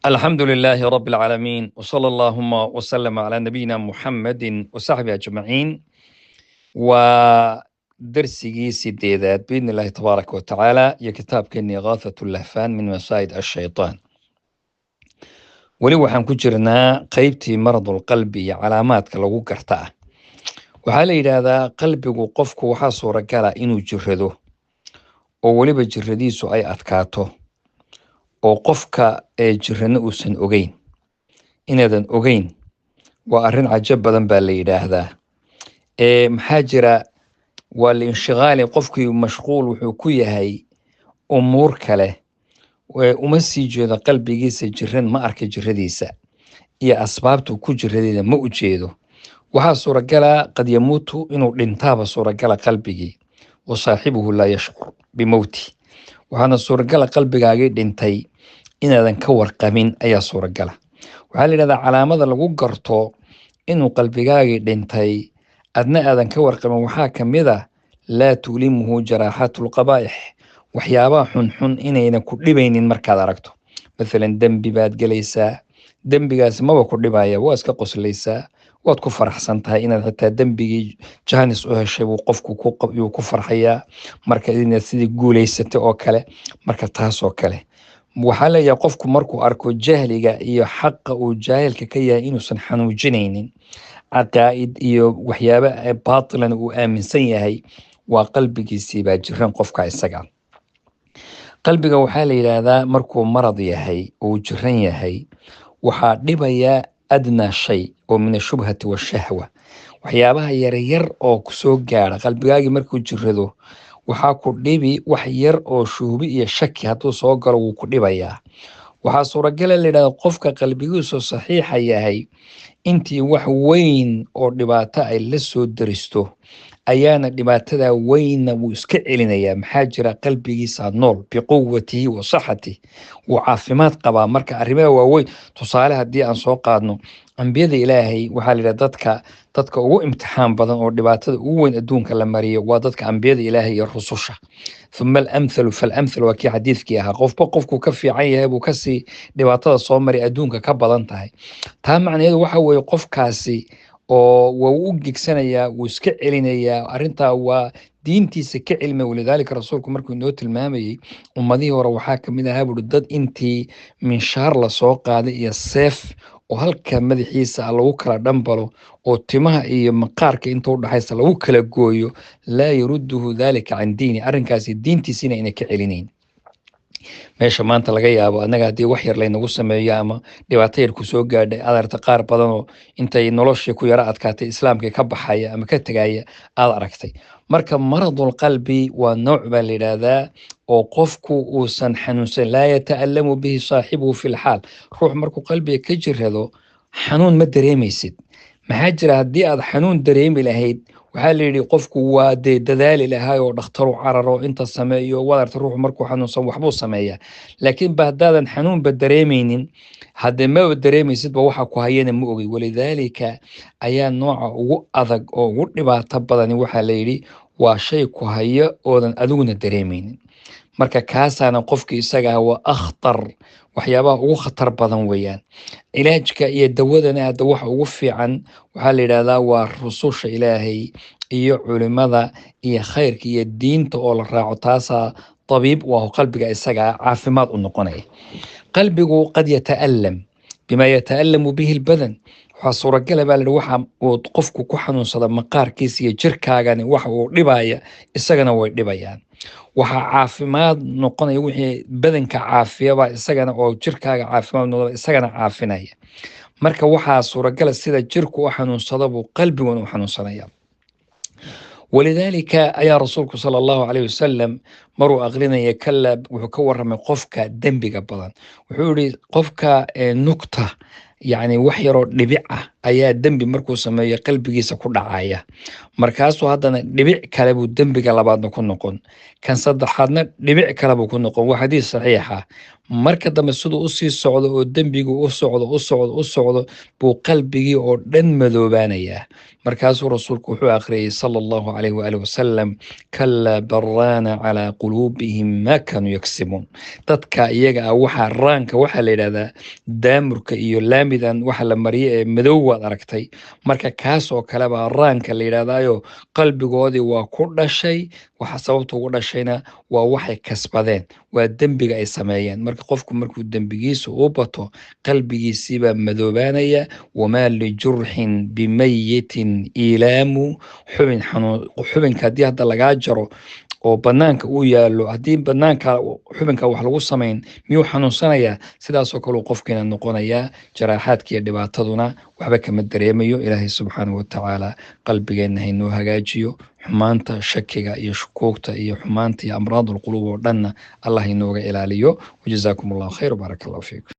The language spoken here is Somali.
الحمد لله رب العالمين وصلى اللهم وسلم على نبينا محمد وصحبه أجمعين ودرسي سيديدات بإذن الله تبارك وتعالى يا كتاب كني إغاثة اللهفان من مسايد الشيطان ولي waxaan ku jirnaa qaybtii maradul qalbi iyo calaamaadka lagu gartaa waxaa la yidhaahdaa qalbigu qofku waxaa suuragala inuu jirrado oo weliba jirradiisu ay adkaato oo qofka jirrano uusan ogeyn inaadan ogeyn waa arrin cajab badan baa la yidhaahdaa maxaa jira waa linshigaali qofkii mashquul wuxuu ku yahay umuur kale uma sii jeedo qalbigiisa jiran ma arka jiradiisa iyo asbaabtu ku jiradeeda ma u jeedo waxaa suuragala qad yamuutu inuu dhintaaba suuragala qalbigii wa saaxibuhu laa yashcur bimowti waxaana suuragala qalbigaagii dhintay inaadan ka warqabin ayaa suuragala waxaa la yidhahdaa calaamada lagu garto inuu qalbigaagii dhintay adna aadan ka warqabin waxaa ka mid a laa tulimuhu jaraaxaatu lqabaa'ix waxyaabaha xunxun inayna ku dhibaynin markaad aragto maalan dembi baad gelaysaa dembigaasi maba ku dhibaya waa iska qoslaysaa waad ku faraxsan tahay inaad xitaa dembigii jaanis u heshay buu qofku yuu ku farxayaa marka inaad sidii guulaysatay oo kale marka taas oo kale waxaa leeyahay qofku markuu arko jahliga iyo xaqa uu jaahilka ka yahay inuusan xanuujinaynin caqaa'id iyo waxyaaba baatilan uu aaminsan yahay waa qalbigiisii baa jiran qofka isaga qalbiga waxaa la yidhaahdaa markuu marad yahay uu jiran yahay waxaa dhibaya adnaa shay oo min ashubhati washahwa waxyaabaha yaryar oo kusoo gaara qalbigaagii markuu jirado waxaa ku dhibi wax yar oo shuhubi iyo shaki hadduu soo galo wuu ku dhibayaa waxaa suuragala la yidhahda qofka qalbigiisu saxiixa yahay intii wax weyn oo dhibaato ay la soo daristo ayaana dhibaatada weynna wuu iska celinayaa maxaa jira qalbigiisa nool biquwatihi wa saxatihi wuu caafimaad qabaa marka arrimaha waaweyn tusaale haddii aan soo qaadno ambiyada ilaahay waxaa la yidhaha dadka ugu imtixaan badan oo dhibaatada ugu weyn adduunka la mariyo waa dadka ambiyada ilaahay iyo rususha uma alamthalu falamthal waa kii xadiidkii ahaa qofba qofku ka fiican yahay buu kasii dhibaatada soo mari adduunka ka badan tahay taa macnaheedu waxa weeye qofkaasi oo waa u gegsanayaa wuu iska celinayaa arrintaa waa diintiisa ka cilmi walidaalika rasuulku markuu inoo tilmaamayey ummadihii hore waxaa kamid ahaa buuri dad intii minshaar lasoo qaaday iyo seef oo halka madaxiisa lagu kala dhambalo oo timaha iyo maqaarka inta udhaxaysa lagu kala gooyo laa yaruduhu daalika can diini arrinkaasi diintiisina ina ka celinayn meesha maanta laga yaabo annaga haddii wax yar laynagu sameeyo ama dhibaato yar kusoo gaadhay aad aragta qaar badanoo intay noloshii ku yaro adkaatay islaamka ka baxaya ama ka tegaya aad aragtay marka maradul qalbi waa nooc baa la yidhaahdaa oo qofku uusan xanuunsan laa yata'allamu bihi saaxibuhu fi lxaal ruux markuu qalbiga ka jirado xanuun ma dareemaysid maxaa jira haddii aad xanuun dareemi lahayd waxaa la yidhi qofku waa dee dadaali lahaa oo dhakhtaru cararo inta sameeyo wadarta ruuxu markuu xanuunsan waxbuu sameeyaa laakiin ba haddaadan xanuunba dareemaynin haddee maba dareemaysidba waxa ku hayana ma ogey walidaalika ayaa nooca ugu adag oo ugu dhibaato badani waxaa la yidhi waa shay ku hayo oodan adiguna dareemaynin marka kaasaana qofkii isaga ah waa akhtar waxyaabaha ugu khatar badan weeyaan ilaajka iyo dawadana hadda waxa ugu fiican waxaa la yidhaahdaa waa rususha ilaahay iyo culimada iyo khayrka iyo diinta oo la raaco taasaa tabiib waa qalbiga isaga caafimaad u noqonaya qalbigu qad yata'allam bima yata'allamu bihi albadan waxaa suuragala baa lahi waxa uu qofku ku xanuunsada maqaarkiisa iyo jirkaagani waxa uu dhibaya isagana way dhibayaan waxaa caafimaad noqonaya wixii badanka caafiyaba isagana oo jirkaaga caafimaad noqda isagana caafinaya marka waxaa suuragala sida jirku u xanuunsada buu qalbiguna u xanuunsanaya walidaalika ayaa rasuulku sala allahu calayh wasalam maruu aqrinaya kala wuxuu ka waramay qofka dembiga badan wuxuu yihi qofka nugta yacni wax yaroo dhibic ah ayaa dembi markuu sameeyo qalbigiisa ku dhacaya markaasuu haddana dhibic kale buu dembiga labaadna ku noqon kan saddexaadna dhibic kale buu ku noqon waa xadiis saxiixa marka dambe siduu usii socdo oo dembigu u socdo buu qalbigii oo dhan madoobaanayaa markaasuu rasuulku wuxuu akhriyey sala allahu calayh waaalih wasalam kalaa baraana calaa قلوبهم ما كانوا يكسبون dadka iyaga ah waxa raanka waxa la yiraahdaa daamurka iyo laamidan waxa la mariyay madow waad aragtay marka kaas oo kale baa raanka la yiraahdaayo qalbigoodii waa ku dhashay waxa sababta ugu dhashayna waa waxay kasbadeen waa dembiga ay sameeyeen marka qofku markuu dembigiisa u bato qalbigiisiiba madoobaanaya wamaa lijurxin bimayitin ilaamu xubinka haddii hadda lagaa jaro oo banaanka uu yaalo haddii banaanka xubinka wax lagu samayn miyuu xanuunsanayaa sidaasoo kale uu qofkiina noqonayaa jaraaxaadka iyo dhibaataduna waxba kama dareemayo ilaahay subxaanahu watacaala qalbigeenna haynoo hagaajiyo xumaanta shakiga iyo shukuugta iyo xumaanta iyo amraad alquluub oo dhanna allah inooga ilaaliyo wajazaakum allahu khayr baaraka allahu fiikum